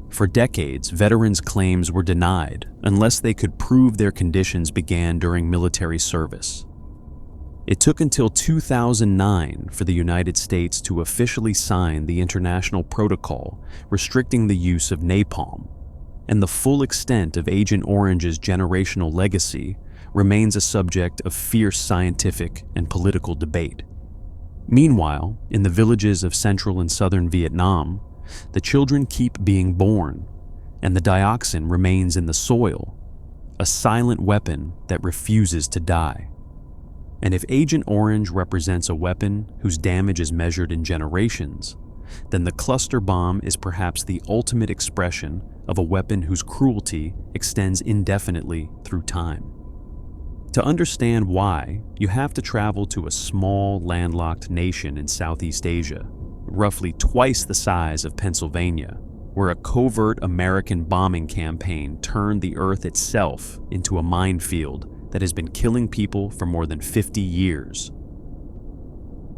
For decades, veterans' claims were denied unless they could prove their conditions began during military service. It took until 2009 for the United States to officially sign the international protocol restricting the use of napalm, and the full extent of Agent Orange's generational legacy remains a subject of fierce scientific and political debate. Meanwhile, in the villages of central and southern Vietnam, the children keep being born, and the dioxin remains in the soil, a silent weapon that refuses to die. And if Agent Orange represents a weapon whose damage is measured in generations, then the cluster bomb is perhaps the ultimate expression of a weapon whose cruelty extends indefinitely through time. To understand why, you have to travel to a small, landlocked nation in Southeast Asia, roughly twice the size of Pennsylvania, where a covert American bombing campaign turned the Earth itself into a minefield that has been killing people for more than 50 years.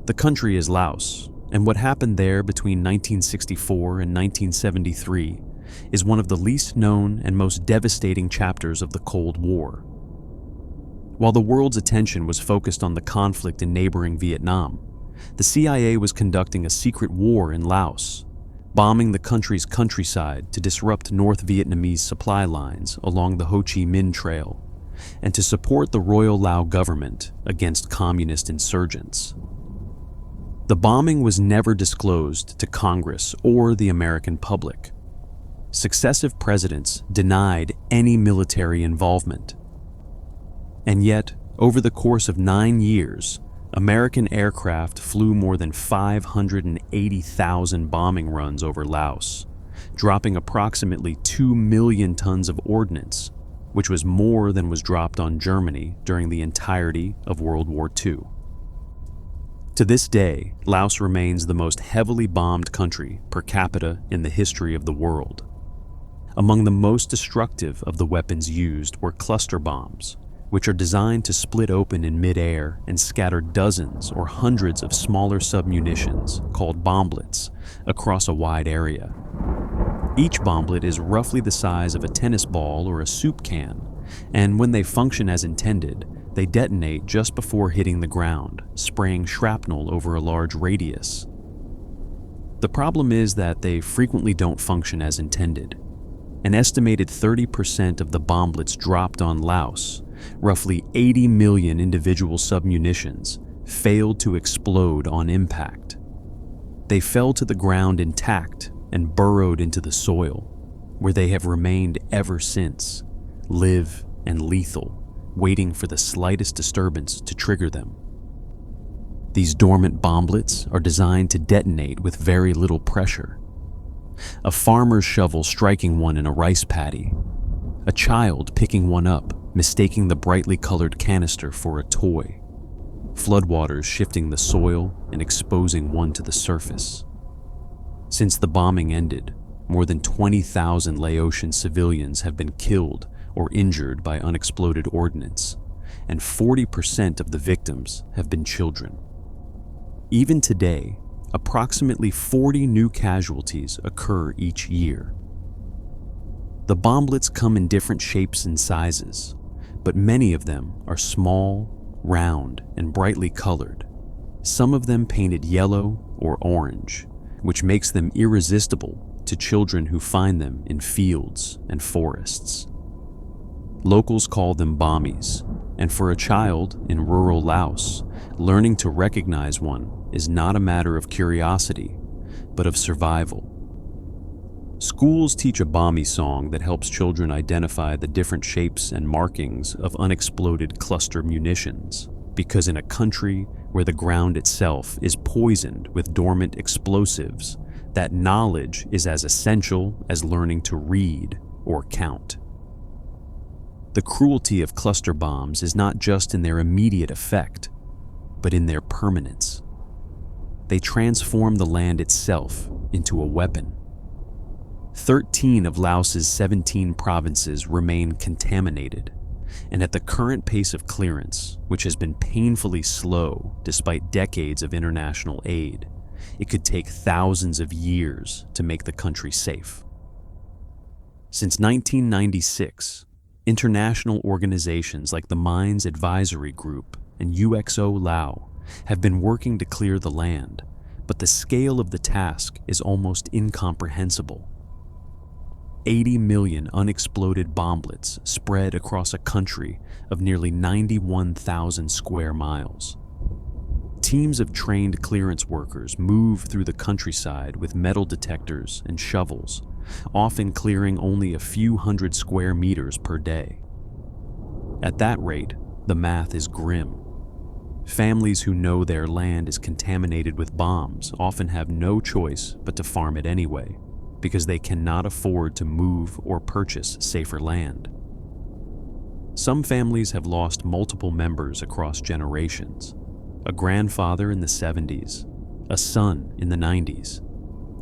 The country is Laos, and what happened there between 1964 and 1973 is one of the least known and most devastating chapters of the Cold War. While the world's attention was focused on the conflict in neighboring Vietnam, the CIA was conducting a secret war in Laos, bombing the country's countryside to disrupt North Vietnamese supply lines along the Ho Chi Minh Trail, and to support the Royal Lao government against communist insurgents. The bombing was never disclosed to Congress or the American public. Successive presidents denied any military involvement. And yet, over the course of 9 years, American aircraft flew more than 580,000 bombing runs over Laos, dropping approximately 2 million tons of ordnance, which was more than was dropped on Germany during the entirety of World War II. To this day, Laos remains the most heavily bombed country per capita in the history of the world. Among the most destructive of the weapons used were cluster bombs, which are designed to split open in midair and scatter dozens or hundreds of smaller submunitions, called bomblets, across a wide area. Each bomblet is roughly the size of a tennis ball or a soup can, and when they function as intended, they detonate just before hitting the ground, spraying shrapnel over a large radius. The problem is that they frequently don't function as intended. An estimated 30% of the bomblets dropped on Laos, roughly 80 million individual submunitions, failed to explode on impact. They fell to the ground intact and burrowed into the soil, where they have remained ever since, live and lethal, waiting for the slightest disturbance to trigger them. These dormant bomblets are designed to detonate with very little pressure. A farmer's shovel striking one in a rice paddy, a child picking one up, mistaking the brightly colored canister for a toy, floodwaters shifting the soil and exposing one to the surface. Since the bombing ended, more than 20,000 Laotian civilians have been killed or injured by unexploded ordnance, and 40% of the victims have been children. Even today, approximately 40 new casualties occur each year. The bomblets come in different shapes and sizes, but many of them are small, round, and brightly colored, some of them painted yellow or orange, which makes them irresistible to children who find them in fields and forests. Locals call them bommies, and for a child in rural Laos, learning to recognize one is not a matter of curiosity, but of survival. Schools teach a bommy song that helps children identify the different shapes and markings of unexploded cluster munitions, because in a country where the ground itself is poisoned with dormant explosives, that knowledge is as essential as learning to read or count. The cruelty of cluster bombs is not just in their immediate effect, but in their permanence. They transform the land itself into a weapon. 13 of Laos's 17 provinces remain contaminated, and at the current pace of clearance, which has been painfully slow despite decades of international aid, it could take thousands of years to make the country safe. Since 1996, international organizations like the Mines Advisory Group and UXO Lao have been working to clear the land, but the scale of the task is almost incomprehensible. 80 million unexploded bomblets spread across a country of nearly 91,000 square miles. Teams of trained clearance workers move through the countryside with metal detectors and shovels, often clearing only a few hundred square meters per day. At that rate, the math is grim. Families who know their land is contaminated with bombs often have no choice but to farm it anyway, because they cannot afford to move or purchase safer land. Some families have lost multiple members across generations: a grandfather in the 70s, a son in the 90s,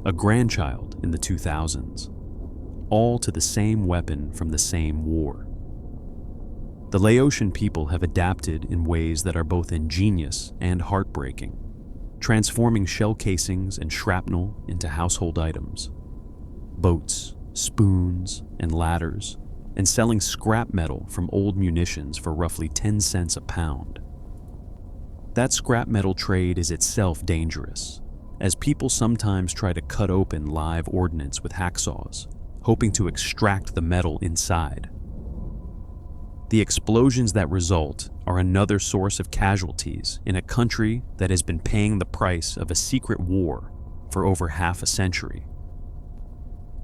a grandchild in the 2000s, all to the same weapon from the same war. The Laotian people have adapted in ways that are both ingenious and heartbreaking, transforming shell casings and shrapnel into household items, boats, spoons, and ladders, and selling scrap metal from old munitions for roughly 10 cents a pound. That scrap metal trade is itself dangerous, as people sometimes try to cut open live ordnance with hacksaws, hoping to extract the metal inside. The explosions that result are another source of casualties in a country that has been paying the price of a secret war for over half a century.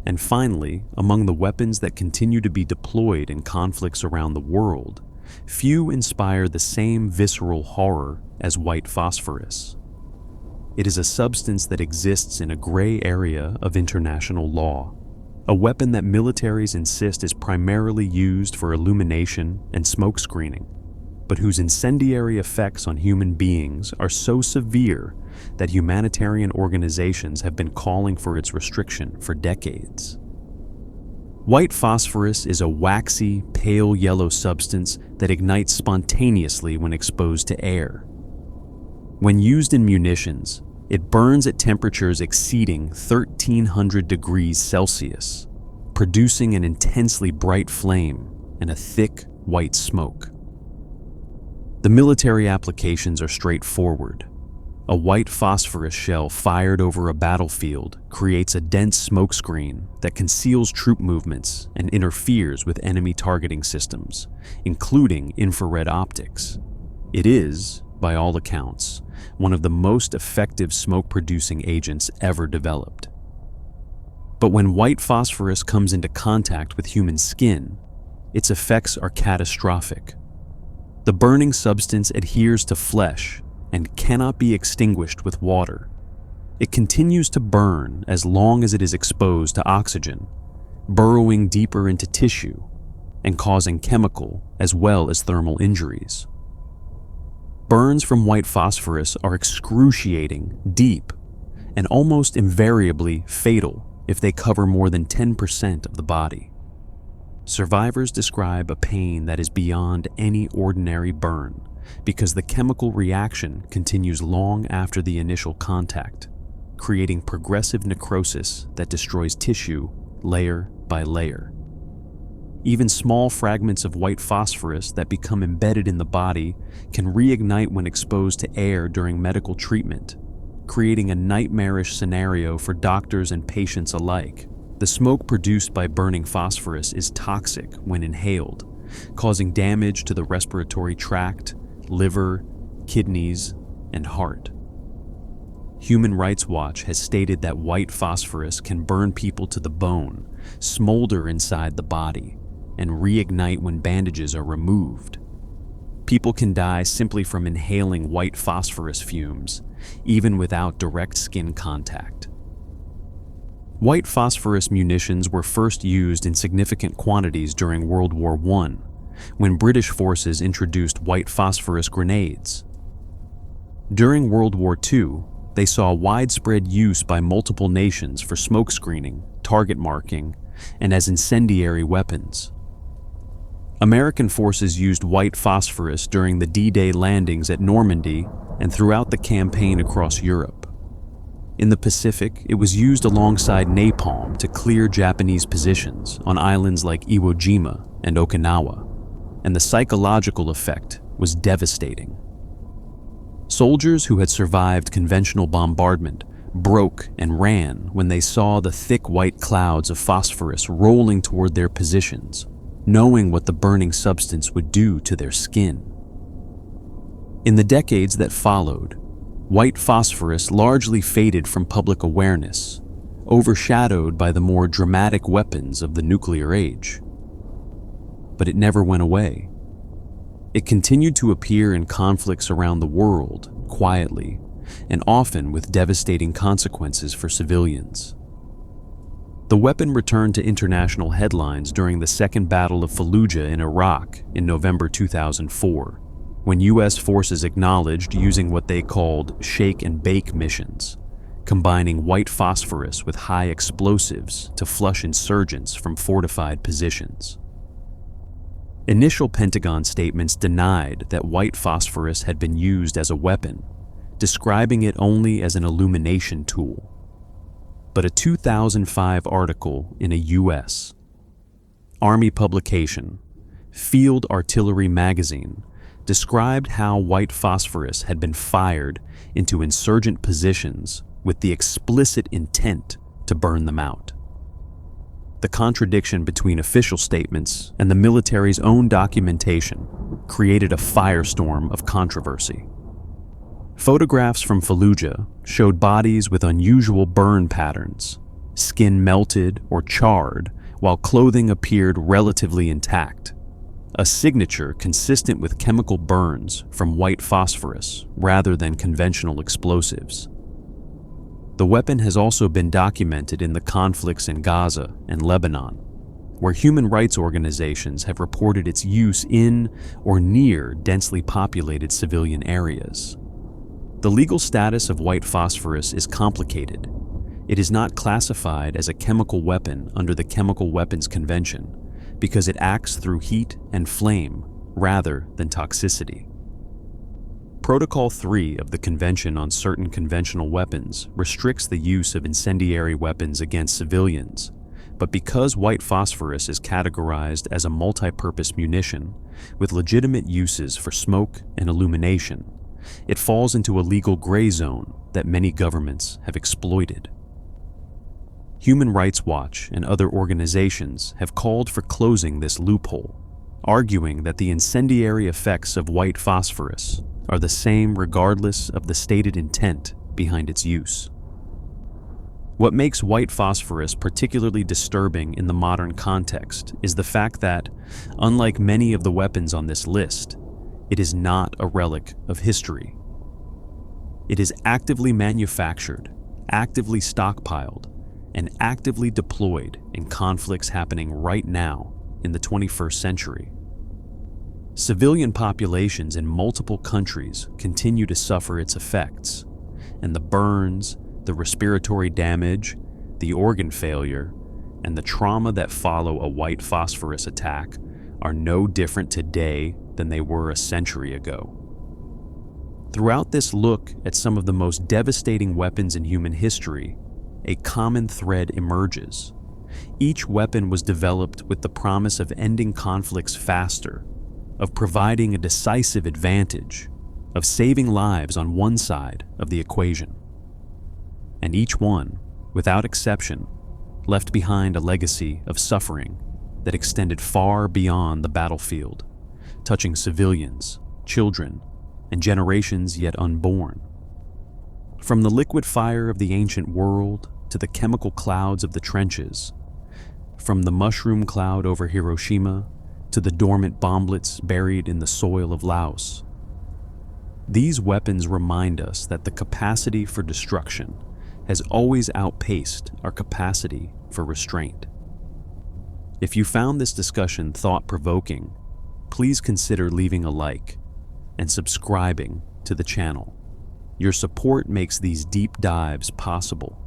And finally, among the weapons that continue to be deployed in conflicts around the world, few inspire the same visceral horror as white phosphorus. It is a substance that exists in a gray area of international law, a weapon that militaries insist is primarily used for illumination and smoke screening, but whose incendiary effects on human beings are so severe that humanitarian organizations have been calling for its restriction for decades. White phosphorus is a waxy, pale yellow substance that ignites spontaneously when exposed to air. When used in munitions, it burns at temperatures exceeding 1,300 degrees Celsius, producing an intensely bright flame and a thick, white smoke. The military applications are straightforward. A white phosphorus shell fired over a battlefield creates a dense smokescreen that conceals troop movements and interferes with enemy targeting systems, including infrared optics. It is, by all accounts, one of the most effective smoke-producing agents ever developed. But when white phosphorus comes into contact with human skin, its effects are catastrophic. The burning substance adheres to flesh and cannot be extinguished with water. It continues to burn as long as it is exposed to oxygen, burrowing deeper into tissue and causing chemical as well as thermal injuries. Burns from white phosphorus are excruciating, deep, and almost invariably fatal if they cover more than 10% of the body. Survivors describe a pain that is beyond any ordinary burn because the chemical reaction continues long after the initial contact, creating progressive necrosis that destroys tissue layer by layer. Even small fragments of white phosphorus that become embedded in the body can reignite when exposed to air during medical treatment, creating a nightmarish scenario for doctors and patients alike. The smoke produced by burning phosphorus is toxic when inhaled, causing damage to the respiratory tract, liver, kidneys, and heart. Human Rights Watch has stated that white phosphorus can burn people to the bone, smolder inside the body, and reignite when bandages are removed. People can die simply from inhaling white phosphorus fumes, even without direct skin contact. White phosphorus munitions were first used in significant quantities during World War I, when British forces introduced white phosphorus grenades. During World War II, they saw widespread use by multiple nations for smoke screening, target marking, and as incendiary weapons. American forces used white phosphorus during the D-Day landings at Normandy and throughout the campaign across Europe. In the Pacific, it was used alongside napalm to clear Japanese positions on islands like Iwo Jima and Okinawa, and the psychological effect was devastating. Soldiers who had survived conventional bombardment broke and ran when they saw the thick white clouds of phosphorus rolling toward their positions, knowing what the burning substance would do to their skin. In the decades that followed, white phosphorus largely faded from public awareness, overshadowed by the more dramatic weapons of the nuclear age. But it never went away. It continued to appear in conflicts around the world, quietly, and often with devastating consequences for civilians. The weapon returned to international headlines during the Second Battle of Fallujah in Iraq in November 2004, when U.S. forces acknowledged using what they called shake and bake missions, combining white phosphorus with high explosives to flush insurgents from fortified positions. Initial Pentagon statements denied that white phosphorus had been used as a weapon, describing it only as an illumination tool. But a 2005 article in a U.S. Army publication, Field Artillery Magazine, described how white phosphorus had been fired into insurgent positions with the explicit intent to burn them out. The contradiction between official statements and the military's own documentation created a firestorm of controversy. Photographs from Fallujah showed bodies with unusual burn patterns, skin melted or charred, while clothing appeared relatively intact, a signature consistent with chemical burns from white phosphorus rather than conventional explosives. The weapon has also been documented in the conflicts in Gaza and Lebanon, where human rights organizations have reported its use in or near densely populated civilian areas. The legal status of white phosphorus is complicated. It is not classified as a chemical weapon under the Chemical Weapons Convention because it acts through heat and flame rather than toxicity. Protocol 3 of the Convention on Certain Conventional Weapons restricts the use of incendiary weapons against civilians, but because white phosphorus is categorized as a multi-purpose munition with legitimate uses for smoke and illumination, it falls into a legal gray zone that many governments have exploited. Human Rights Watch and other organizations have called for closing this loophole, arguing that the incendiary effects of white phosphorus are the same regardless of the stated intent behind its use. What makes white phosphorus particularly disturbing in the modern context is the fact that, unlike many of the weapons on this list, it is not a relic of history. It is actively manufactured, actively stockpiled, and actively deployed in conflicts happening right now in the 21st century. Civilian populations in multiple countries continue to suffer its effects, and the burns, the respiratory damage, the organ failure, and the trauma that follow a white phosphorus attack are no different today than they were a century ago. Throughout this look at some of the most devastating weapons in human history, a common thread emerges. Each weapon was developed with the promise of ending conflicts faster, of providing a decisive advantage, of saving lives on one side of the equation. And each one, without exception, left behind a legacy of suffering that extended far beyond the battlefield, touching civilians, children, and generations yet unborn. From the liquid fire of the ancient world to the chemical clouds of the trenches, from the mushroom cloud over Hiroshima to the dormant bomblets buried in the soil of Laos. These weapons remind us that the capacity for destruction has always outpaced our capacity for restraint. If you found this discussion thought-provoking, please consider leaving a like and subscribing to the channel. Your support makes these deep dives possible,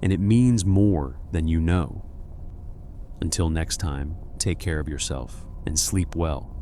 and it means more than you know. Until next time, take care of yourself and sleep well.